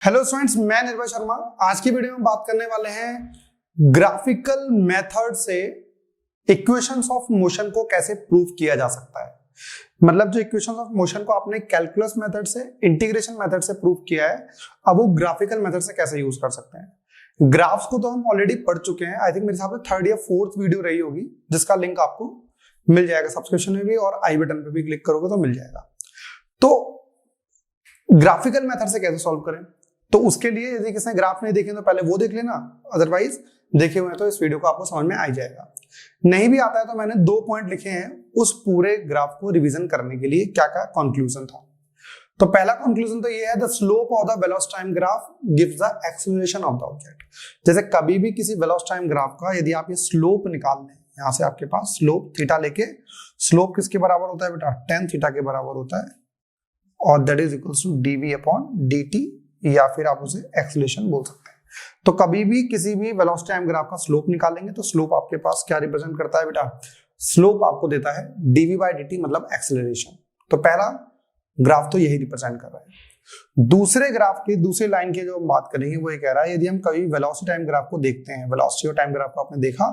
Hello students, मैं निर्भय शर्मा। आज की वीडियो में बात करने वाले हैं ग्राफिकल मेथड से इक्वेशंस ऑफ मोशन को कैसे प्रूव किया जा सकता है। मतलब जो इक्वेशंस ऑफ मोशन को आपने कैलकुलस मेथड से, इंटीग्रेशन मेथड से प्रूव किया है, अब वो ग्राफिकल मेथड से कैसे यूज कर सकते हैं। ग्राफ्स को तो हम ऑलरेडी पढ़ चुके हैं। आई थिंक मेरे हिसाब से 3rd या 4th वीडियो रही होगी, जिसका लिंक आपको मिल जाएगा सब्सक्रिप्शन में भी, और आई बटन पे भी क्लिक करोगे तो मिल जाएगा। तो ग्राफिकल मेथड से कैसे सॉल्व करें, तो उसके लिए यदि किसी ने ग्राफ नहीं देखे तो पहले वो देख लेना, अदरवाइज देखे हुए तो इस वीडियो को आपको समझ में आ जाएगा। नहीं भी आता है तो मैंने 2 पॉइंट लिखे हैं उस पूरे ग्राफ को रिवीजन करने के लिए, क्या क्या कंक्लूजन था। तो पहला कंक्लूजन तो ये है, the slope of the velocity time graph gives the acceleration of the object. जैसे कभी भी किसी वेलोसिटी टाइम ग्राफ का यदि आप ये स्लोप निकाल लें, यहां से आपके पास स्लोप थीटा लेके, स्लोप किसके बराबर होता है बेटा, tan थीटा के बराबर होता है, और that is equals to dv upon dt, या फिर आप उसे एक्सेलरेशन बोल सकते हैं। तो कभी भी किसी भी वेलोसिटी टाइम ग्राफ का स्लोप निकालेंगे तो स्लोप आपके पास क्या रिप्रेजेंट करता है बेटा, स्लोप आपको देता है dv बाय dt, मतलब एक्सेलरेशन। तो पहला ग्राफ तो यही रिप्रेजेंट कर रहा है। दूसरे ग्राफ की दूसरी लाइन की जो हम बात करेंगे वो ये कह रहा है, यदि हम कभी वेलोसिटी टाइम ग्राफ को देखते हैं, वेलोसिटी और टाइम ग्राफ को आपने देखा,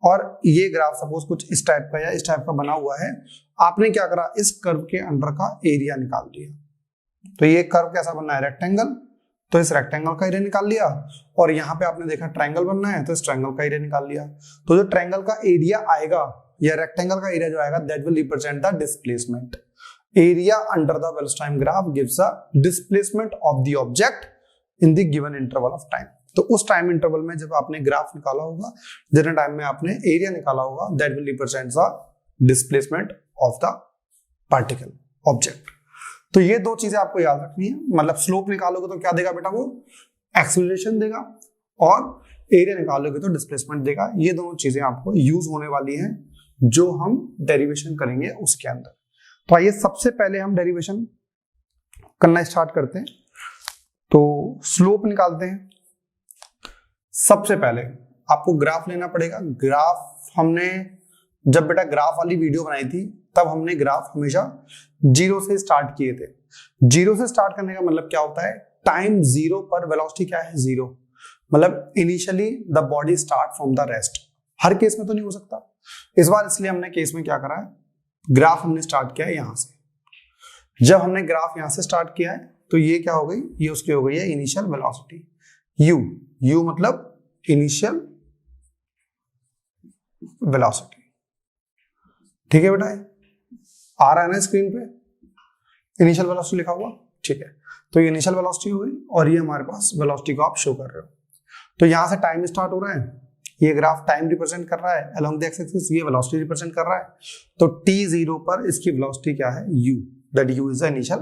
और ये ग्राफ सपोज कुछ इस टाइप का या इस टाइप का बना हुआ है, आपने क्या करा, इस कर्व के अंडर का एरिया निकाल लिया। तो ये कर्व कैसा बनना है, रेक्टेंगल, तो इस रेक्टेंगल का एरिया निकाल लिया, और यहाँ पे आपने देखा ट्रायंगल बनना है तो इस ट्रायंगल का एरिया निकाल लिया। तो जो ट्रायंगल का एरिया आएगा या रेक्टेंगल का एरिया जो आएगा, that will represent the displacement. Area under the velocity time graph gives a displacement of the object in the given interval of time. तो उस टाइम इंटरवल में जब आपने ग्राफ निकाला होगा, जितने टाइम में आपने एरिया निकाला होगा, that will represent the displacement of the particle object. तो ये 2 चीजें आपको याद रखनी है। मतलब स्लोप निकालोगे तो क्या देगा बेटा, वो एक्सेलरेशन देगा, और एरिया निकालोगे तो डिस्प्लेसमेंट देगा। ये दोनों चीजें आपको यूज होने वाली हैं जो हम डेरिवेशन करेंगे उसके अंदर। तो आइए सबसे पहले हम डेरिवेशन करना स्टार्ट करते हैं। तो स्लोप निकालते हैं। सबसे पहले आपको ग्राफ लेना पड़ेगा। ग्राफ हमने जब बेटा ग्राफ वाली वीडियो बनाई थी, तब हमने ग्राफ हमेशा 0 से स्टार्ट किए थे। 0 से स्टार्ट करने का मतलब क्या होता है, टाइम 0 पर वेलोसिटी क्या है, 0। मतलब initially the body start from the rest. Her case में तो नहीं हो सकता, इस बार इसलिए हमने केस में क्या करा है, ग्राफ हमने स्टार्ट किया है यहां से। जब हमने ग्राफ यहां से स्टार्ट किया है तो ये क्या हो गई, ये उसकी हो गई है इनिशियल वेलोसिटी u मतलब इनिशियल वेलोसिटी। ठीक है बेटा, आ रहा है ना स्क्रीन पे इनिशियल वेलोसिटी लिखा हुआ, ठीक है। तो ये इनिशियल वेलोसिटी हो गई, और ये हमारे पास वेलोसिटी को आप शो कर रहे हो। तो यहां से टाइम स्टार्ट हो रहा है, ये ग्राफ टाइम रिप्रेजेंट कर रहा है अलोंग द एक्स एक्सिस, ये वेलोसिटी रिप्रेजेंट कर रहा है। तो t0 पर इसकी वेलोसिटी क्या है, u, that u is the initial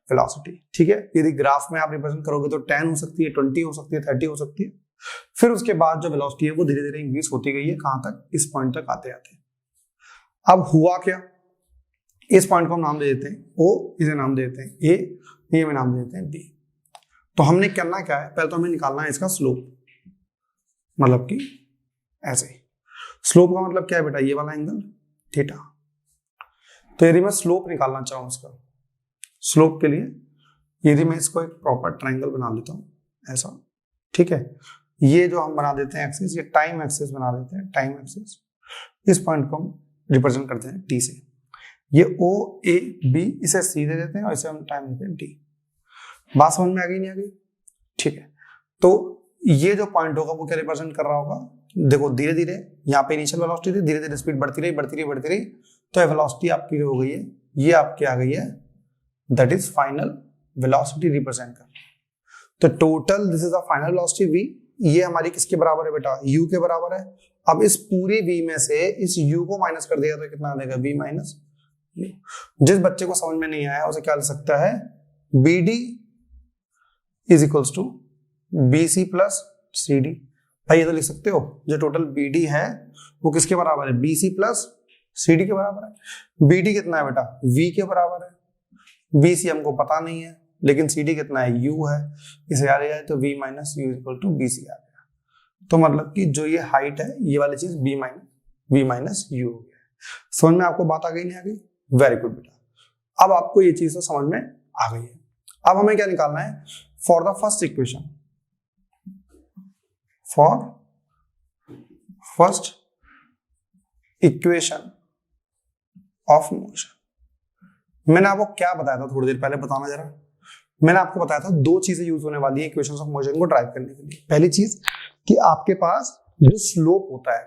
velocity. ठीक है, यदि ग्राफ में आप रिप्रेजेंट करोगे तो 10 हो सकती है, 20 हो सकती है, 30 हो सकती है। फिर उसके बाद जो वेलोसिटी है वो धीरे धीरे इंक्रीज होती गई है, कहां तक, इस पॉइंट तक आते आते। अब हुआ क्या, इस पॉइंट को हम नाम दे देते हैं O, इसे नाम दे देते हैं A, ये में नाम दे देते हैं B। तो हमने करना क्या है, पहले तो हमें निकालना है इसका स्लोप, मतलब कि ऐसे। स्लोप का मतलब क्या है बेटा, ये वाला एंगल थीटा। तो यदि मैं स्लोप निकालना चाहूं इसका, स्लोप के लिए यदि मैं इसको एक प्रॉपर ट्रायंगल बना लेता हूं ऐसा, ठीक है। ये जो हम बना देते हैं एक्सिस, ये टाइम एक्सिस बना देते हैं, टाइम एक्सिस। इस पॉइंट को हम रिप्रेजेंट करते हैं T से। ये O A B, इसे C दे देते हैं और इसे हम टाइम देते हैं T। बात समझ में आ गई, नहीं आ गई, ठीक है। तो ये जो पॉइंट होगा वो क्या रिप्रेजेंट कर रहा होगा, देखो धीरे धीरे यहाँ पे इनिशियल वेलोसिटी थी, धीरे धीरे स्पीड बढ़ती रही बढ़ती रही बढ़ती रही, तो वेलोसिटी आपकी हो गई है, ये आपकी आ गई है, that is final velocity represent कर। तो total this is the final velocity V, ये हमारी किसके बराबर है बेटा, u के बराबर है। अब इस पूरी v में से इस u को माइनस कर दिया तो कितना आ जाएगा, v माइनस u। जिस बच्चे को समझ में नहीं आया उसे क्या लिख सकता है, bd is equals to bc plus cd। भाई ये तो लिख सकते हो, जो टोटल bd है वो किसके बराबर है, bc प्लस cd के बराबर है। bd कितना है बेटा, v के बराबर है, bc हमको पता नहीं है, लेकिन CD कितना है, u है, इसे आ रहा है तो v minus U equal to BC आ गया। तो मतलब कि जो ये हाइट है, ये वाली चीज v माइनस यू हो गया। समझ में आपको बात आ गई, नहीं आ गई, वेरी गुड बेटा। अब आपको ये चीज तो समझ में आ गई है। अब हमें क्या निकालना है, for the first equation, for first equation of motion. मैंने आपको क्या बताया था थोड़ी देर पहले, बताना जरा। मैंने आपको बताया था दो चीजें यूज होने वाली है इक्वेशंस ऑफ मोशन को ड्राइव करने के लिए। पहली चीज कि आपके पास जो स्लोप होता है,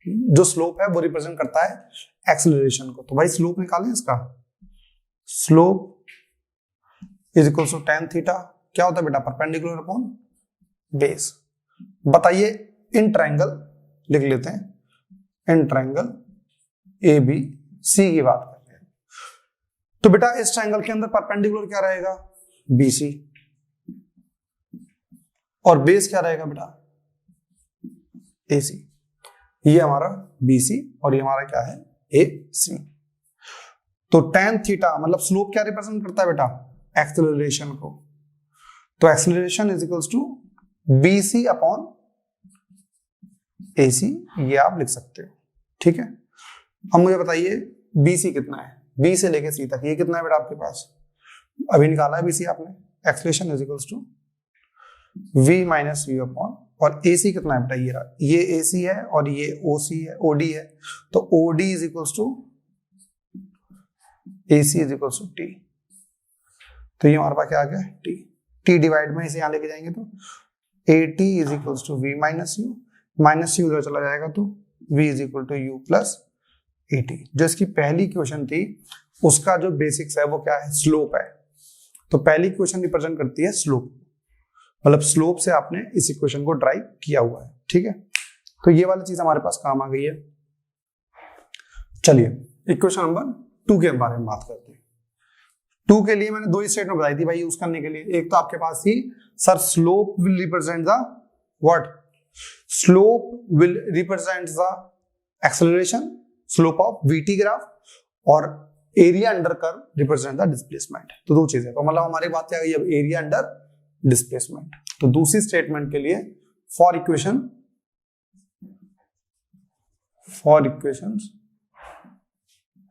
जो स्लोप है वो रिप्रेजेंट करता है एक्सेलरेशन को। तो भाई स्लोप निकालें इसका। Slope is equal to tan theta, क्या होता है बेटा, परपेंडिकुलर अपॉन बेस। बताइए इन ट्रायंगल लिख लेते हैं, in triangle A B C की बात करते हैं। तो बेटा इस ट्रायंगल के अंदर परपेंडिकुलर क्या रहेगा, BC, और बेस क्या रहेगा बेटा, AC। ये हमारा BC और ये हमारा क्या है, AC। तो tan थीटा मतलब स्लोप क्या रिप्रेजेंट करता है बेटा, एक्सेलरेशन को। तो acceleration is equals to BC upon AC, ये आप लिख सकते हो, ठीक है। अब मुझे बताइए BC कितना है, B से लेके C तक, ये कितना है बेटा आपके पास, अभी निकाला है BC आपने। Acceleration is equals to V minus U upon, और AC कितना है बेटा, ये रहा, ये AC है और ये OC है, OD है। तो OD is equals to AC is equals to T। तो ये हमारे पास क्या आ गया, T डिवाइड में इसे यहां लेके जाएंगे तो AT is equals to V minus U, minus U उधर चला जाएगा तो V is equal to U plus AT। जो इसकी पहली क्वेश्चन थी उसका जो बेसिक्स है वो क्या है, स्लोप है। तो पहली क्वेश्चन रिप्रेजेंट करती है स्लोप, मतलब स्लोप से आपने इस इक्वेशन को ड्राइव किया हुआ है, ठीक है। तो ये वाली चीज हमारे पास काम आ गई है। चलिए इक्वेशन नंबर 2 के बारे में बात करते हैं। 2 के लिए मैंने दो ही स्टेटमेंट बताई थी भाई यूज करने के लिए। एक तो आपके पास थी sir slope will represent the what, slope will represent the acceleration, slope of VT graph, और area under curve represent the displacement. तो दो चीजें, तो मतलब हमारी बात क्या गई अब, एरिया अंडर डिस्प्लेसमेंट। तो दूसरी स्टेटमेंट के लिए for equations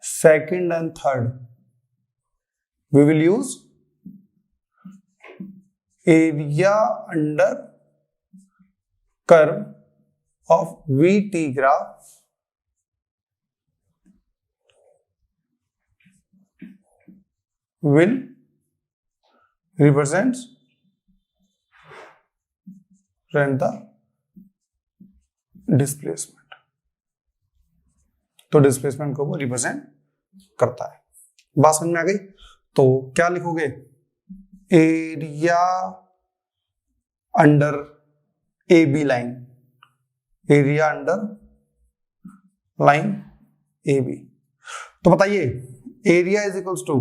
second and third we will use area under curve of VT graph will represent the displacement। तो डिस्प्लेसमेंट को वो रिप्रेजेंट करता है। बात समझ में आ गई? तो क्या लिखोगे, area under AB line, area under line AB। तो बताइए एरिया इज इक्वल्स टू,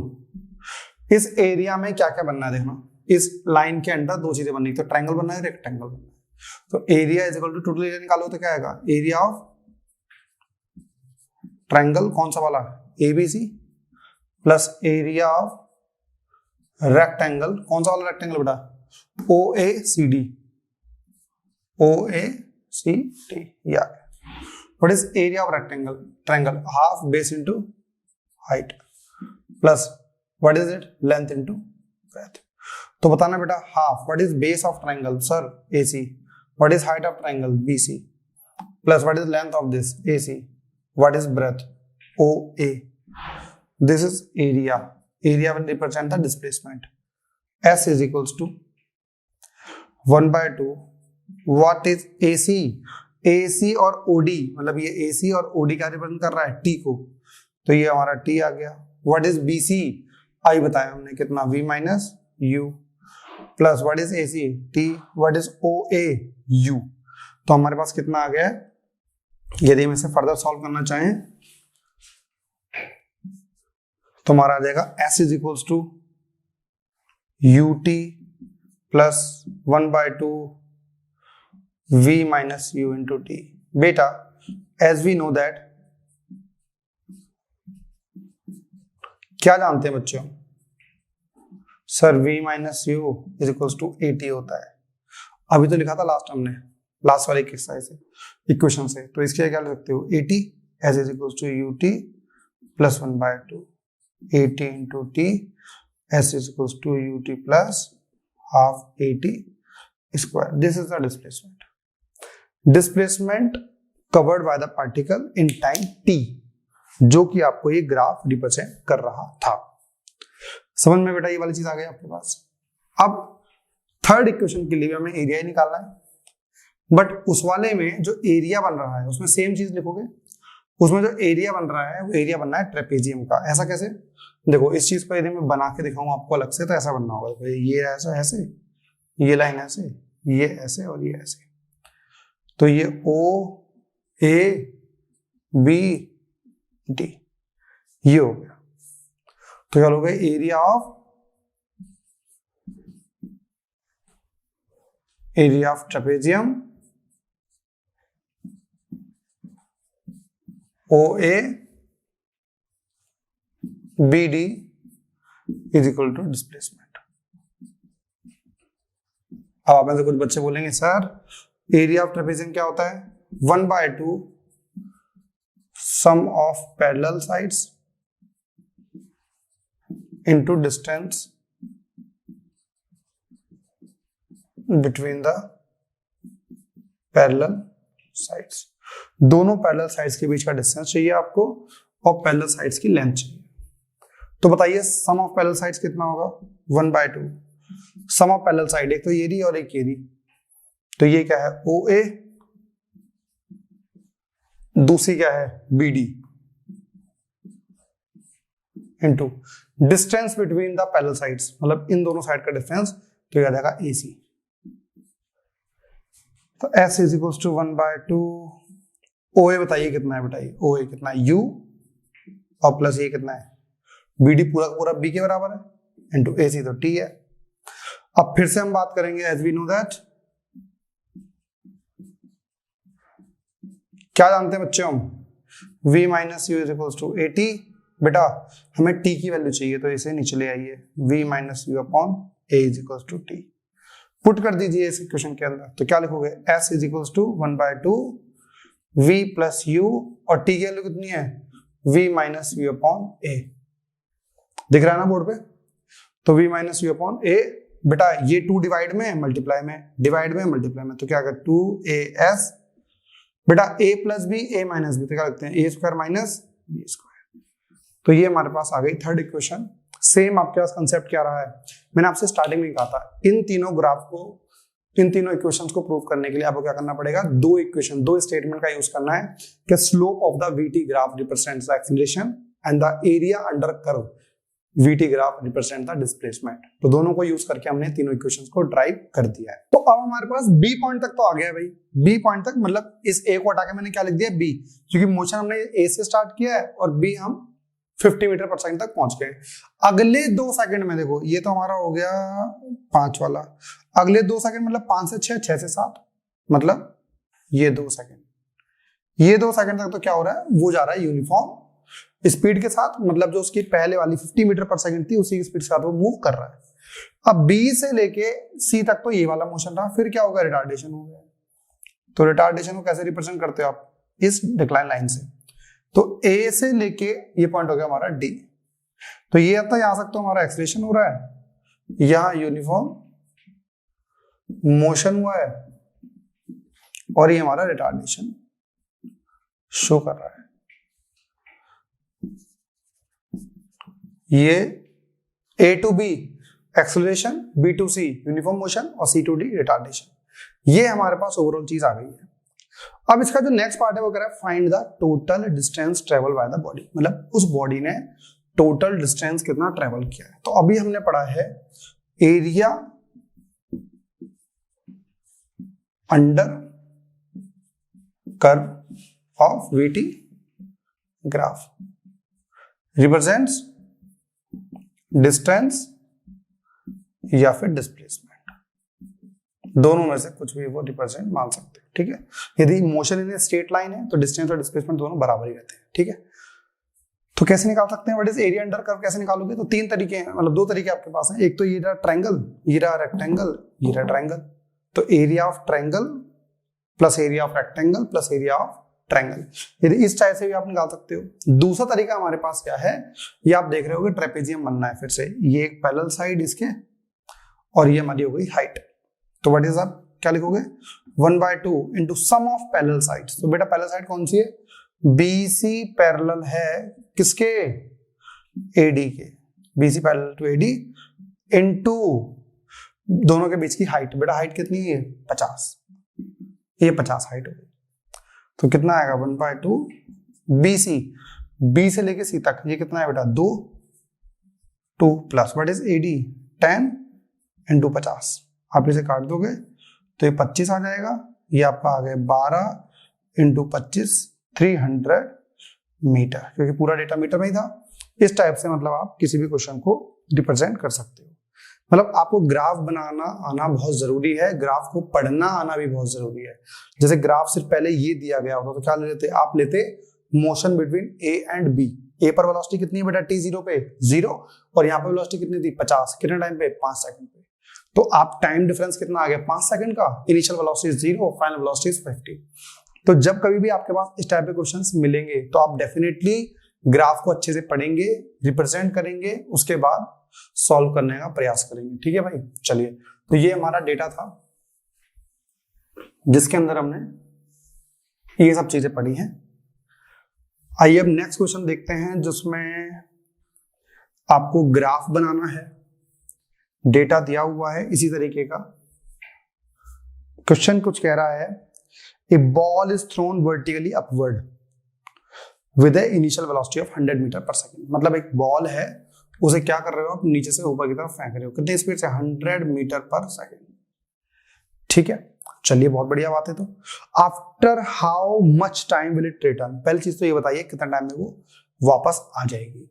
इस एरिया में क्या क्या बनना है देखना, इस लाइन के अंदर दो चीजें बननी, तो ट्रायंगल बनना है, रेक्टेंगल बनना है। तो area is equal to total area निकालो तो क्या आएगा, एरिया ऑफ ट्रायंगल कौन सा वाला, ABC, plus area of rectangle कौन सा वाला रेक्टेंगल बेटा, OACD, OACD। या what is area of rectangle, triangle half base into height, plus what is it, length into breadth. तो बताना बेटा half, what is base of triangle sir AC, what is height of triangle BC, plus what is length of this AC, what is breadth OA। This is area, area will represent the displacement. S is equals to 1/2 what is AC और OD, मतलब ये AC और OD क्या represent कर रहा है, T को, तो ये हमारा T आ गया। व्हाट इज BC, I बताया हमने कितना, V minus U, plus what is AC T, what is OA U। तो हमारे पास कितना आ गया है, यदि हम इसे फर्दर सॉल्व करना चाहें तो हमारा आ जाएगा S is equals to UT plus 1/2 V minus U into T। बेटा एज वी नो दैट, क्या जानते हैं बच्चों sir, V minus U is equals to AT होता है। अभी तो लिखा था लास्ट हमने, लास्ट वाले एक्सरसाइज से, इक्वेशन से, तो इसके क्या लिख सकते हो, AT as is equals to UT plus 1/2 AT into T, S is equals to UT plus half AT square. This is the displacement, displacement covered by the particle in time t, जो कि आपको ये graph represent कर रहा था। समझ में बेटा ये वाली चीज आ गई आपके पास। अब थर्ड इक्वेशन के लिए हमें एरिया ही निकालना है, बट उस वाले में जो एरिया बन रहा है उसमें सेम चीज लिखोगे। उसमें जो एरिया बन रहा है वो एरिया बनना है ट्रेपेजियम का। ऐसा कैसे? देखो इस चीज को यदि मैं बना के दिखाऊं आपको अलग से तो ऐसा बनना होगा। तो ये ऐसा ऐसे, ये लाइन ऐसे, ये ऐसे और ये ऐसे। तो ये OABD ये हो गया। तो क्या हो गया? Area of trapezium OABD is equal to displacement. अब आप में से कुछ बच्चे बोलेंगे सर एरिया ऑफ ट्रेपेजियम क्या होता है? 1/2 sum of parallel sides into distance between the parallel sides. दोनों पैरेलल साइड्स के बीच का डिस्टेंस चाहिए आपको और पैरेलल साइड्स की लेंथ चाहिए। तो बताइए सम ऑफ पैरेलल साइड्स कितना होगा? 1/2 सम ऑफ पैरेलल साइड, एक तो ये रही और एक ये रही। तो ये क्या है? OA, दूसरी क्या है? BD into distance between the parallel sides, मतलब इन दोनों साइड का डिस्टेंस, तो याद आएगा AC। तो S is equal to 1/2 OA बताइए कितना है? बताइए OA कितना है? U और प्लस ये कितना है? BD पूरा का पूरा B के बराबर है इनटू AC तो T है। अब फिर से हम बात करेंगे एज वी नो दैट, क्या जानते हैं बच्चों हम? V minus U is equal to AT। बेटा हमें T की वैल्यू चाहिए तो इसे नीचे ले आइए, V minus U upon A is equal to T। Put कर दीजिए इस इक्वेशन के अंदर। तो क्या लिखोगे? S is equal to 1/2 V plus U और T की वैल्यू कितनी है? V minus U upon A। दिख रहा है ना बोर्ड पे? तो V minus U upon A। बेटा ये 2 डिवाइड में मल्टीप्लाई में, डिवाइड में मल्टीप्लाई में, तो क्या कर 2AS। बेटा A plus B A minus B, तो क्या लगते हैं? A square minus B square. तो ये हमारे पास आ गई थर्ड इक्वेशन। सेम आपके पास कंसेप्ट क्या रहा है? मैंने आपसे स्टार्टिंग में कहा था इन तीनों ग्राफ को, इन तीनों इक्वेशंस को प्रूव करने के लिए आपको क्या करना पड़ेगा? दो इक्वेशन, दो स्टेटमेंट का यूज करना है कि slope of the VT graph represents the acceleration and the area under curve VT graph represent the displacement. तो दोनों को यूज करके हमने तीनों इक्वेशंस को ड्राइव कर दिया है। तो अब हमारे पास B पॉइंट तक तो आ गया है भाई। B पॉइंट तक मतलब इस A को हटा के मैंने क्या लिख दिया? B, क्योंकि मोशन हमने A से स्टार्ट किया है और B हम 50 मीटर पर सेकंड तक पहुंच गए। अगले 2 सेकंड में देखो, ये तो हमारा हो गया 5 वाला। अगले 2 सेकंड मतलब 5 से 6, 6 से 7, मतलब ये 2 सेकंड, ये 2 सेकंड तक तो क्या हो रहा है? वो जा रहा है यूनिफॉर्म स्पीड के साथ, मतलब जो उसकी पहले वाली 50 मीटर पर सेकंड थी उसी की स्पीड के साथ वो मूव कर रहा है। अब B से लेके C तक तो ये वाला मोशन रहा, फिर क्या होगा? रिटार्डेशन हो गया। तो रिटार्डेशन को कैसे रिप्रेजेंट करते हो आप? इस डिक्लाइन लाइन से। तो A से लेके ये पॉइंट हो गया हमारा D। तो ये अब तक आ सकता हमारा एक्सीलरेशन हो रहा है, यहां यूनिफॉर्म मोशन हुआ है और ये हमारा रिटार्डेशन शो कर रहा है। ये A to B acceleration, B to C uniform motion और C to D रिटार्डेशन। ये हमारे पास ओवरऑल चीज आ गई है। अब इसका जो नेक्स्ट पार्ट है वो कह रहा है find the total distance travel by the body, मतलब उस बॉडी ने टोटल डिस्टेंस कितना ट्रेवल किया है। तो अभी हमने पढ़ा है area under curve of VT graph represents distance या फिर डिस्प्लेसमेंट, दोनों में से कुछ भी वो रिप्रेजेंट मान सकते हैं। ठीक है, यदि मोशन इन स्ट्रेट लाइन है तो डिस्टेंस और डिस्प्लेसमेंट दोनों बराबर ही रहते हैं। ठीक है, तो कैसे निकाल सकते हैं? What is area under curve कैसे निकालोगे? तो 3 तरीके हैं, मतलब 2 तरीके आपके पास हैं। एक तो ये रहा ट्रायंगल, ये रहा रेक्टेंगल, ये रहा ट्रायंगल। तो area of triangle plus area of rectangle plus area of triangle, यदि इस टाइप से भी आप निकाल सकते हो। दूसरा तरीका हमारे पास क्या है, ये आप देख रहे हो कि ट्रेपेजियम बनना है। फिर से ये एक पैरेलल साइड इसके और ये हमारी हो गई हाइट। तो व्हाट इज आप क्या लिखोगे 1/2 into sum of parallel sides. तो बेटा पैरेलल साइड कौन सी है, BC पैरेलल है किसके, AD के, BC parallel to AD into दोनों के बीच की हाइट। बेटा हाइट कितनी है 50, ये 50 हाइट हो गई। तो कितना आएगा 1/2 BC, B से लेके C तक ये कितना है बेटा 2 plus what is AD 10 into 50। आप इसे काट दोगे तो ये 25 आ जाएगा, ये आपका आ गया 12 इंटू 25 300 मीटर, क्योंकि पूरा डेटा मीटर में ही था। इस टाइप से मतलब आप किसी भी क्वेश्चन को रिप्रेजेंट कर सकते हो। मतलब आपको ग्राफ बनाना आना बहुत जरूरी है, ग्राफ को पढ़ना आना भी बहुत जरूरी है। जैसे ग्राफ सिर्फ पहले ये दिया गया होता तो क्या लेते, आप लेते motion between A and B। A पर वेलोसिटी कितनी है बेटा t0 पे 0, और यहाँ पे वेलोसिटी कितनी थी 50, कितने टाइम पे 5 सेकंड पे। तो आप टाइम डिफरेंस कितना आ गया 5 सेकंड का, इनिशियल वेलोसिटी 0, फाइनल वेलोसिटी 50। तो जब कभी भी आपके पास इस टाइप के क्वेश्चंस मिलेंगे तो आप डेफिनेटली ग्राफ को अच्छे से पढ़ेंगे, रिप्रेजेंट करेंगे, उसके बाद सॉल्व करने का प्रयास करेंगे। ठीक है भाई, चलिए तो ये हमारा डेटा था जिसके अंदर हमने ये सब चीजें पढ़ी हैं। आइए अब नेक्स्ट क्वेश्चन देखते हैं जिसमें आपको ग्राफ बनाना है, डेटा दिया हुआ है इसी तरीके का। क्वेश्चन कुछ कह रहा है a ball is thrown vertically upward with initial velocity of 100 metre per second. मतलब एक बॉल है, उसे क्या कर रहे हो आप, नीचे से ऊपर की तरफ फेंक रहे हो, कितनी स्पीड से 100 मीटर पर सेकेंड। ठीक है, चलिए बहुत बढ़िया बात है। तो after how much time will it return, पहली चीज तो ये बताइए कितना टाइम में वो वापस आ जाएगी।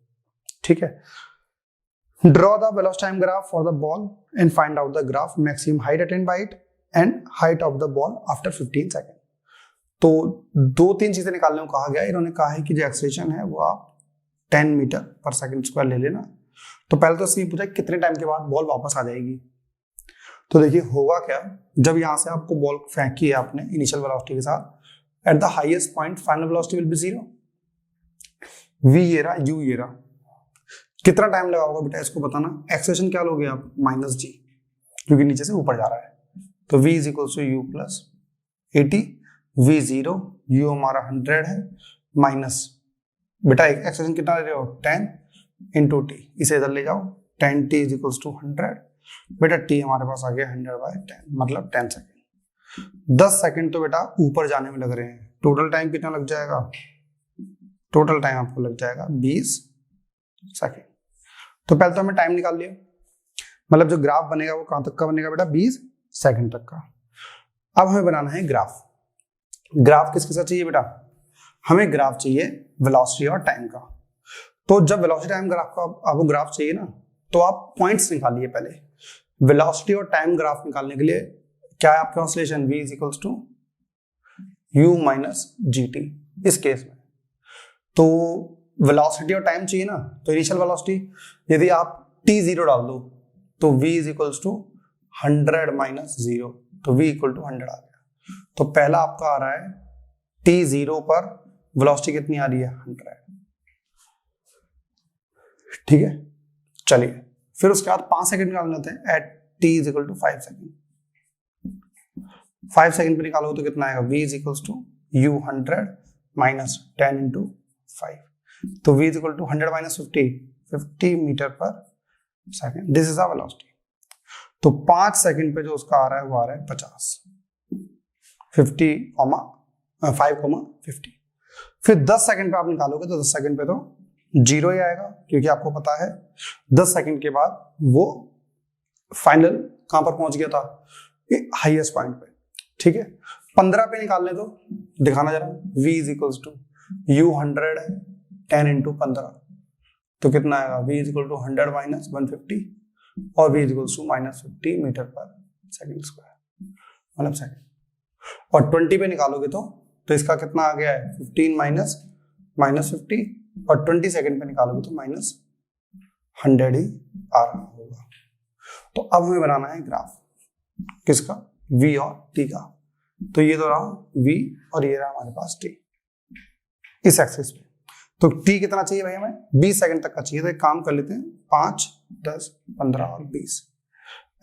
ठीक है, draw the velocity time graph for the ball and find out the graph maximum height attend bye it and height of the ball after 15 second. तो 2-3 चीजें निकालने को कहा गया। इन्होंने कहा है कि जो एक्सेलरेशन है वो आप 10 मीटर पर सेकंड स्क्वायर ले लेना। तो पहले तो इससे पूछा कितने टाइम के बाद बॉल वापस आ जाएगी। तो देखिए होगा क्या, जब यहां से आपको बॉल फेंकी है आपने इनिशियल वेलोसिटी के साथ, at the highest point final velocity will be 0। V ये रहा, U ये रहा, कितना टाइम लगा होगा बेटा इसको बताना। एक्सेलरेशन क्या लोगे आप -g, क्योंकि नीचे से ऊपर जा रहा है। तो V is equal to U plus 80, V0, U हमारा 100 है, माइनस बेटा एक एक्सेलरेशन कितना ले रहे हो 10 इंटू टी, इसे इधर ले जाओ 10t इज इक्वल टू 100। बेटा t हमारे पास आ गया 100/10 मतलब 10 सेकेंड। 10 सेकेंड तो बेटा ऊपर जाने में लग रहे हैं। टोटल टाइम कितना लग जाएगा, टोटल टाइम आपको लग जाएगा 20 सेकेंड। तो पहले तो हमें टाइम निकाल लिया, मतलब जो ग्राफ बनेगा वो कहां तक का बनेगा बेटा 20 सेकेंड तक का। अब हमें बनाना है ग्राफ। ग्राफ किसके साथ चाहिए बेटा, हमें ग्राफ चाहिए वेलोसिटी और टाइम का। तो जब वेलोसिटी टाइम ग्राफ का आपको ग्राफ चाहिए ना, तो आप पॉइंट्स निकालिए पहले। वेलोसिटी और टाइम ग्राफ निकालने के लिए क्या है आपके पास relation, v is equals to u minus gt। इस केस में तो वेलोसिटी और टाइम चाहिए ना, तो इनिशियल वेलोसिटी यदि आप t0 डाल दो तो v is equals to 100 minus 0, तो v इक्वल टू 100 आ गया। तो पहला आपका आ रहा है t0 पर वेलोसिटी कितनी आ रही है 100। ठीक है, चलिए फिर उसके बाद 5 सेकंड निकाल लेते हैं at t is equal to 5 second. 5 second पे निकालो तो कितना आएगा, v is equal to u 100 minus 10 into 5। तो v is equal to 100 minus 50 metre per second, this is the velocity. तो 5 सेकंड पे जो उसका आ रहा है वो आ रहा है 50, 5,50। फिर 10 सेकंड पे आप निकालोगे तो 10 सेकंड पे तो 0 ही आएगा, क्योंकि आपको पता है 10 सेकंड के बाद वो फाइनल कहां पर पहुंच गया था, हाईएस्ट पॉइंट पे। ठीक है, 15 पे निकालने तो दिखाना जरा, v is equals to u 100 है 10 इंटू 15, तो कितना आएगा, v is equal to 100 minus 150 और v is equals to minus 50 metre per second square मतलब सेकंड। और 20 पे निकालोगे तो इसका कितना आ गया है 15 माइनस -50, और 20 सेकंड पे निकालोगे तो माइनस 100 ही आ रहा होगा। तो अब हमें बनाना है ग्राफ किसका, v और t का। तो ये तो रहा v और ये रहा हमारे पास t इस एक्सिस पे। तो t कितना चाहिए भाई, हमें 20 सेकंड तक का चाहिए। तो एक काम कर लेते हैं, 5, 10, 15 और 20।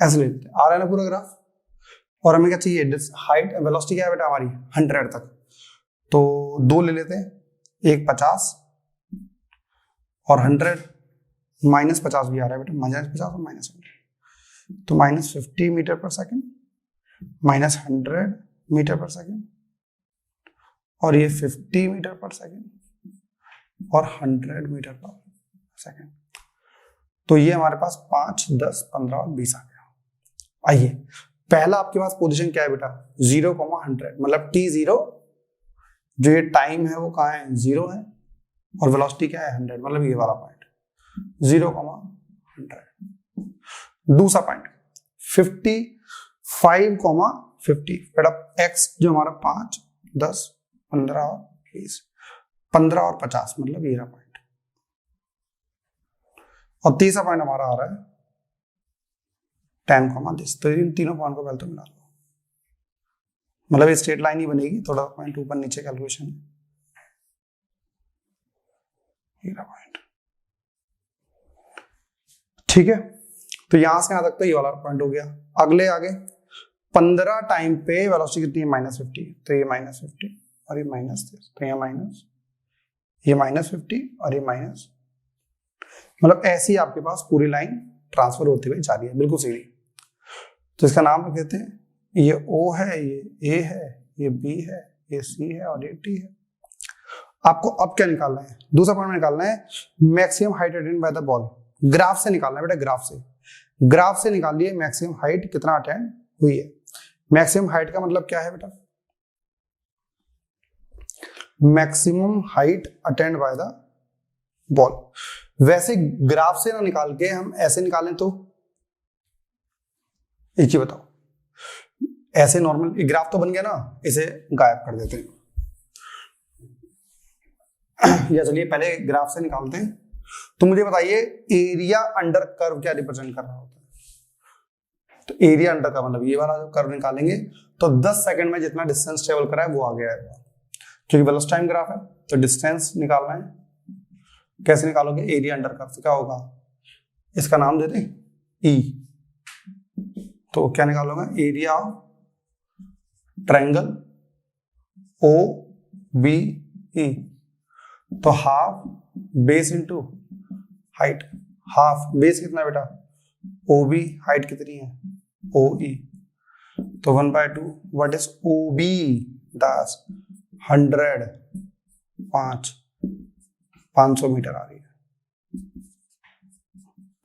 ऐसे ले लेते हैं, आ रहा है ना पूरा ग्राफ। और हमें क्या चाहिए, हाइट वेलोसिटी क्या है बेटा हमारी 100 तक, तो 2 ले लेते हैं, एक 50 और 100, -50 भी आ रहा है बेटा, -50 और -100, तो -50 metre per second, -100 metre per second, और ये 50 मीटर पर सेकेंड और 100 मीटर पर सेकेंड। तो ये हमारे पास 5, 10, 15 और 20 आ गया। आइए, पहला आपके पास पोजीशन क्या है बेटा, 0,100, मतलब t0, जो ये टाइम है वो कहाँ है, 0 है, और वेलोसिटी क्या है 100, मतलब ये वाला पॉइंट 0,100। दूसरा पॉइंट 55,50, बेटा x जो हमारा 5, 10, 15 और 20, 15 और 50, मतलब ये रहा पॉइंट। और तीसरा पॉइंट हमारा आ रहा है 10, तो इन तीनों पॉइंट को पहले तो मिला लो, मतलब ये स्ट्रेट लाइन ही बनेगी, थोड़ा पॉइंट ऊपर नीचे कैलकुलेशन, ये रहा पॉइंट। ठीक है, तो यहां से यहां तक तो ये वाला पॉइंट हो गया। अगले आगे 15 टाइम पे वेलोसिटी कितनी है, -50, तो ये -50 और ये -30, तो यहाँ माइनस, ये -50 और ये माइनस, मतलब ऐसी आपके पास पूरी लाइन ट्रांसफर होती हुई जा रही है, बिल्कुल सीधी। तो इसका नाम रख देते हैं, ये O है, ये A है, ये B है, ये C है और ये T है। आपको अब क्या निकालना है, दूसरा पॉइंट निकालना है maximum height attend by the ball. Graph से निकालना है बेटा, ग्राफ से निकालिए मैक्सिमम हाइट कितना अटेंड हुई है। मैक्सिमम हाइट का मतलब क्या है बेटा, maximum height attend by the ball. वैसे ग्राफ से ना निकाल के हम ऐसे निकालें तो, एक ही बताओ, ऐसे नॉर्मल ग्राफ तो बन गया ना, इसे गायब कर देते हैं, या चलिए पहले ग्राफ से निकालते हैं। तो मुझे बताइए एरिया अंडर कर्व क्या रिप्रेजेंट कर रहा होता है, तो एरिया अंडर का मतलब ये वाला जो कर्व निकालेंगे, तो 10 सेकंड में जितना डिस्टेंस ट्रेवल करा है वो आ गया है, क्योंकि वेलोसिटी टाइम ग्राफ है, तो डिस्टेंस निकालना है। कैसे निकालोगे, एरिया अंडर कर्व, तो क्या होगा, इसका नाम दे दें E, तो क्या निकालोगे, एरिया ऑफ ट्रायंगल OBE, तो half base into height, half base कितना बेटा OB, हाइट कितनी है OE, तो 1/2, व्हाट इज OB, 10, 100, 500 मीटर आ रही है,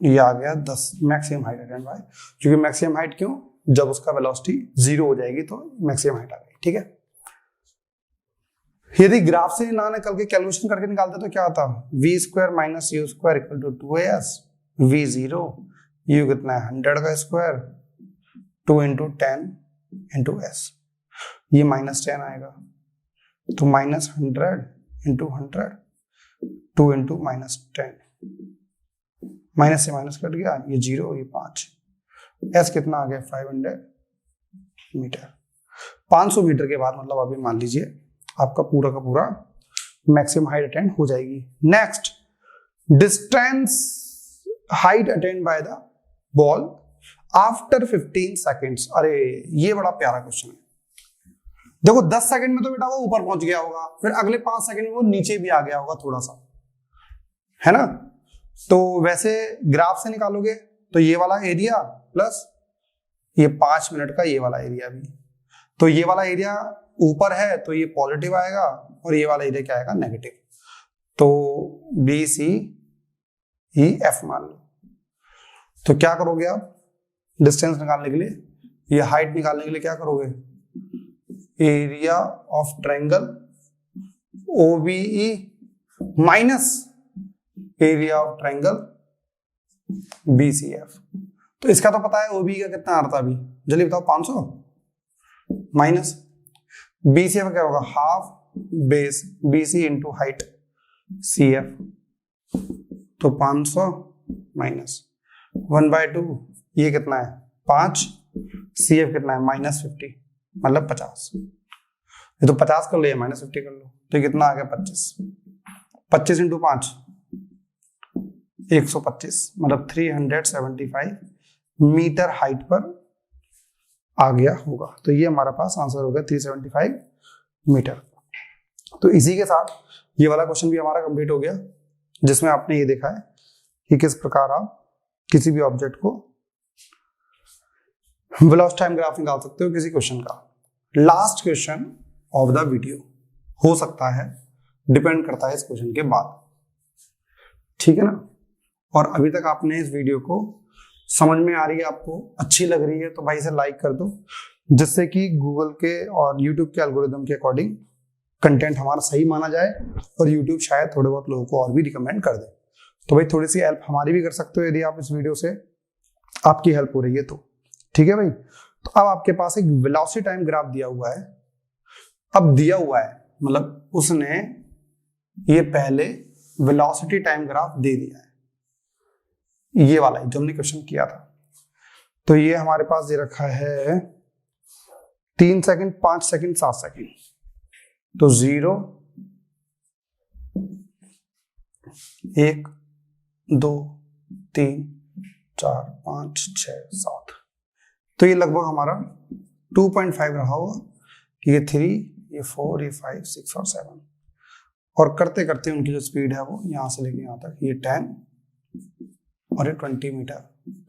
ये आ गया 10 मैक्सिमम हाइट अटेंड बाय, क्योंकि मैक्सिमम हाइट क्यों, जब उसका वेलोसिटी 0 हो जाएगी तो मैक्सिमम हाइट आ गई। ठीक है, यदि ग्राफ से ना निकल के कैलकुलेशन करके निकालते तो क्या आता, v² - u² = 2as, v0 u कितना है 100 का स्क्वायर, 2 × 10 × s, ये -10 आएगा, तो -100 × 100, 2 × -10, माइनस से माइनस कट गया, ये 0, ये 5, s कितना आ गया 500 मीटर। 500 मीटर के बाद मतलब अभी मान लीजिए आपका पूरा का पूरा मैक्सिमम हाइट अटेंड हो जाएगी। Next, distance height attend by the ball after 15 seconds. अरे ये बड़ा प्यारा क्वेश्चन है, देखो 10 सेकंड में तो बेटा वो ऊपर पहुंच गया होगा, फिर अगले 5 सेकंड में वो नीचे भी आ गया होगा थोड़ा सा, है ना। तो वैसे ग्राफ से निकालोगे तो ये वाला एरिया प्लस ये 5 मिनट का ये वाला एरिया भी, तो ये वाला एरिया ऊपर है तो ये पॉजिटिव आएगा और ये वाला एरिया क्या आएगा नेगेटिव, तो BCEF मान लो। तो क्या करोगे आप डिस्टेंस निकालने के लिए, ये हाइट निकालने के लिए क्या करोगे, area of triangle OBE minus area of triangle BCF। तो इसका तो पता है OBE का कितना आ रहा था अभी, जल्दी बताओ, 500 माइनस BCF क्या होगा, half base BC into height CF, तो 500 माइनस 1/2, ये कितना है 5, CF कितना है -50, मतलब 50, ये तो 50 कर लो या -50 कर लो, तो कितना आ गया 25, 25 × 5 125, मतलब 375 मीटर हाइट पर आ गया होगा। तो ये हमारा पास आंसर हो गया 375 मीटर। तो इसी के साथ ये वाला क्वेश्चन भी हमारा कंप्लीट हो गया, जिसमें आपने ये देखा है कि किस प्रकार आप किसी भी ऑब्जेक्ट को वेलोसिटी टाइम ग्राफ निकाल सकते हो किसी क्वेश्चन का। Last question of the video हो सकता है, डिपेंड करता है इस क्वेश्चन के बाद, ठीक है ना। और अभी तक आपने इस वीडियो को समझ में आ रही है, आपको अच्छी लग रही है, तो भाई इसे लाइक कर दो, जिससे कि गूगल के और यूट्यूब के एल्गोरिदम के अकॉर्डिंग कंटेंट हमारा सही माना जाए और यूट्यूब शायद थोड़े बहुत लोगों को और भी रिकमेंड कर दे। तो भाई थोड़ी सी हेल्प हमारी भी कर सकते हो यदि आप इस वीडियो से आपकी हेल्प हो रही है तो, ठीक है भाई। तो अब आपके पास एक वेलोसिटी टाइम ग्राफ दिया हुआ है। अब दिया हुआ है मतलब उसने ये पहले वेलोसिटी टाइम ग्राफ दे दिया है, ये वाला जो हमने क्वेश्चन किया था। तो ये हमारे पास दे रखा है 3 सेकंड, 5 सेकंड, 7 सेकंड। तो 0, 1, 2, 3, 4, 5, 6, 7। तो ये लगभग हमारा 2.5 रहा होगा। ये 3, ये 4, ये 5, 6 और 7। और करते करते उनकी जो स्पीड है वो यहां से लेके यहां तक, ये 10 और ये 20 मीटर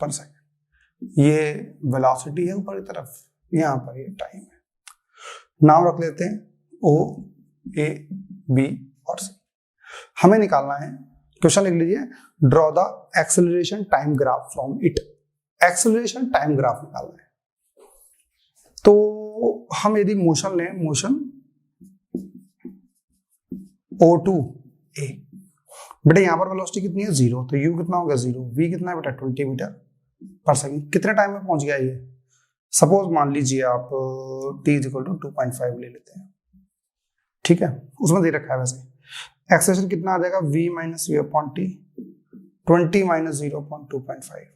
पर सेकंड। ये वेलोसिटी है ऊपर की तरफ, यहां पर ये टाइम है। नाम रख लेते हैं O, A, B और C। हमें निकालना है, क्वेश्चन लिख लीजिए, draw the acceleration time graph from it. Acceleration time graph निकालना है। तो हम यदि मोशन लें, मोशन O2A, बेटा यहां पर वेलोसिटी कितनी है 0, तो U कितना होगा 0, V कितना है बेटा 20 मीटर पर सेकंड। कितने टाइम में पहुंच गया ये? सपोज मान लीजिए आप t = 2.5 ले लेते हैं, ठीक है, उसमें दे रखा है वैसे। एक्सेलरेशन कितना आ जाएगा, v - v/t, 20 - 0.2.5,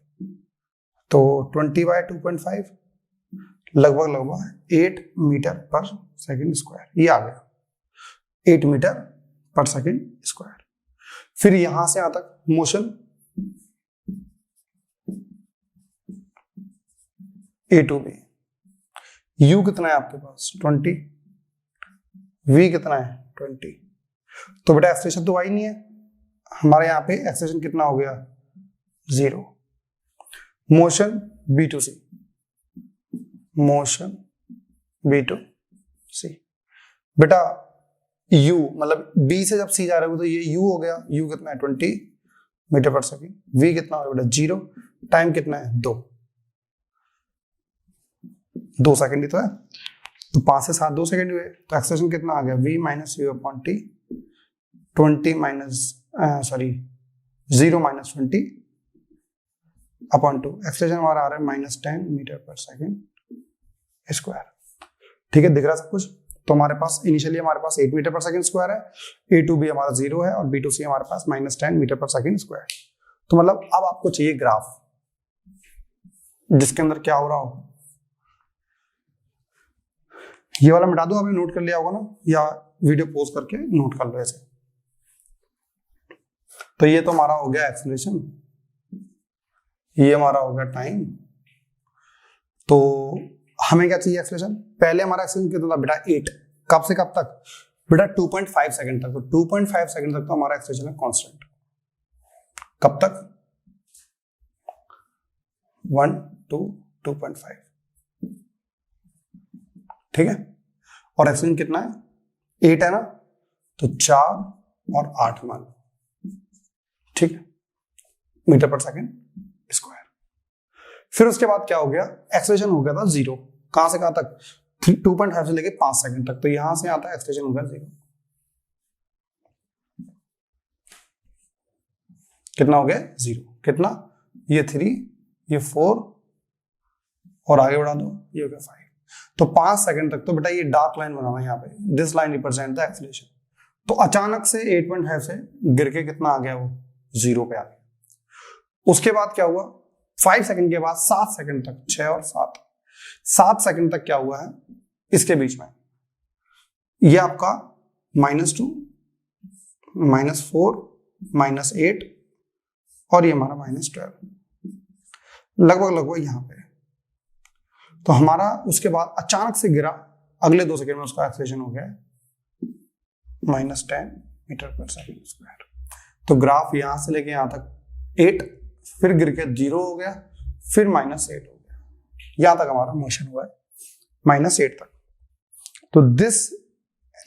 तो 20/2.5 लगभग 8 मीटर पर सेकंड स्क्वायर। ये आ गया 8 मीटर पर सेकंड स्क्वायर। फिर यहां से यहां तक motion A to B। U कितना है आपके पास 20, V कितना है 20। तो बेटा एक्सेलरेशन तो आई नहीं है हमारे यहाँ पे। एक्सेलरेशन कितना हो गया 0। Motion B to C, motion B to C। बेटा U मतलब B से जब C जा रहे हो तो ये U हो गया। U कितना है 20 मीटर पर सेकंड। V कितना हो बेटा 0। टाइम कितना है 2 सेकंड ही तो है, तो 5 से 7 2 सेकंड हुए। तो एक्सेलरेशन कितना आ गया v - v/t, 0 - 20/2। एक्सेलरेशन हमारा आ रहा है -10 मीटर पर सेकंड स्क्वायर। ठीक है, दिख रहा है सब कुछ। तो हमारे पास इनिशियली हमारे पास 8 मीटर पर सेकंड स्क्वायर है, A to B हमारा 0 है और B to C हमारे पास -10 मीटर पर सेकंड स्क्वायर। तो मतलब अब आपको चाहिए ग्राफ जिसके अंदर क्या हो रहा हो। ये वाला मिटा दो, आपने नोट कर लिया होगा ना, या वीडियो पॉज करके नोट कर लो ऐसे। तो ये तो हमारा हो गया एक्सेलरेशन, ये हमारा हो गया टाइम। तो हमें क्या चाहिए एक्सेलरेशन। पहले हमारा एक्सेलरेशन कितना था बेटा 8, कब से कब तक बेटा 2.5 सेकंड तक। तो 2.5 सेकंड तक तो हमारा एक्सेलरेशन है कांस्टेंट। कब तक 1 2 2.5, ठीक है। और एक्सेलरेशन कितना है 8 है ना, तो 4 और 8 मान लो, ठीक है, मीटर पर सेकंड स्क्वायर। फिर उसके बाद क्या हो गया, एक्सेलरेशन हो गया था 0, कहां से कहां तक 2.5 से लेके 5 सेकंड तक। तो यहां से आता है एक्सेलरेशन हो गया 0। कितना हो गया 0, कितना, ये 3, ये 4 और आगे बढ़ा दो, ये हो गया 5। तो 5 सेकंड तक तो बेटा ये डार्क लाइन बनाना यहाँ पे, this line represent the acceleration. तो अचानक से 8.5 से गिर के कितना आ गया, वो 0 पे आ गया। उसके बाद क्या हुआ, 5 सेकंड के बाद 7 सेकंड तक, 6 और 7 सेकंड तक क्या हुआ है इसके बीच में, ये आपका -2 -4 -8 और ये हमारा -12। लगभग यहाँ पे। तो हमारा उसके बाद अचानक से गिरा, अगले 2 सेकंड में उसका एक्सेलरेशन हो गया -10 मीटर पर सेकंड स्क्वायर। तो ग्राफ यहां से लेके यहां तक 8, फिर गिर के 0 हो गया, फिर -8 हो गया, यहां तक हमारा मोशन हुआ है -8 तक। तो this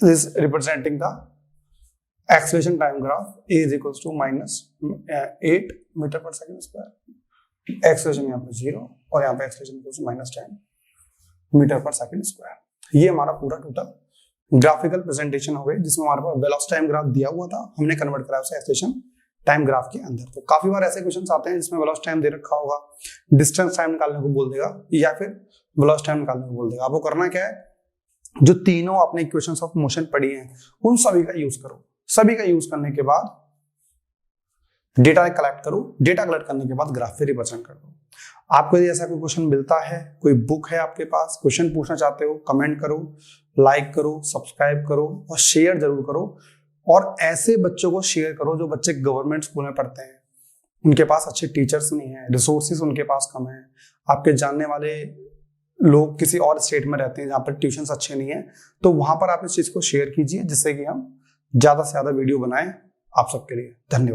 is representing the acceleration time graph A is equal to -8 metre per second square. Acceleration यहाँ पे 0 और यहाँ पे acceleration equal to -10 metre per second square. ये हमारा पूरा टोटल ग्राफिकल प्रेजेंटेशन हो गई, जिसमें हमारे पास वेलोसिटी टाइम ग्राफ दिया हुआ था, हमने कन्वर्ट करा उसे एक्सेलरेशन टाइम ग्राफ के अंदर। तो काफी बार ऐसे क्वेश्चंस आते हैं जिसमें वेलोसिटी टाइम दे रखा होगा, डिस्टेंस टाइम निकालने को बोल देगा या फिर वेलोसिटी टाइम निकालने को बोल देगा। आपको करना क्या है, जो तीनों आपने इक्वेशंस ऑफ मोशन पढ़ी हैं उन सभी का यूज करो। सभी का यूज करने के बाद डेटा कलेक्ट करो, डेटा कलेक्ट करने के बाद ग्राफ पे रिप्रेजेंट कर दो। आपको यदि ऐसा कोई क्वेश्चन मिलता है, कोई बुक है आपके पास, क्वेश्चन पूछना चाहते हो, कमेंट करो, लाइक करो, सब्सक्राइब करो और शेयर जरूर करो। और ऐसे बच्चों को शेयर करो जो बच्चे गवर्नमेंट स्कूल में पढ़ते हैं, उनके पास अच्छे टीचर्स नहीं है, रिसोर्सेज उनके पास कम है, आपके जानने वाले लोग किसी और स्टेट में रहते हैं जहाँ पर ट्यूशंस अच्छे नहीं है, तो वहां पर आप इस चीज को शेयर कीजिए जिससे कि हम ज्यादा से ज्यादा वीडियो बनाएं आप सबके लिए। धन्यवाद।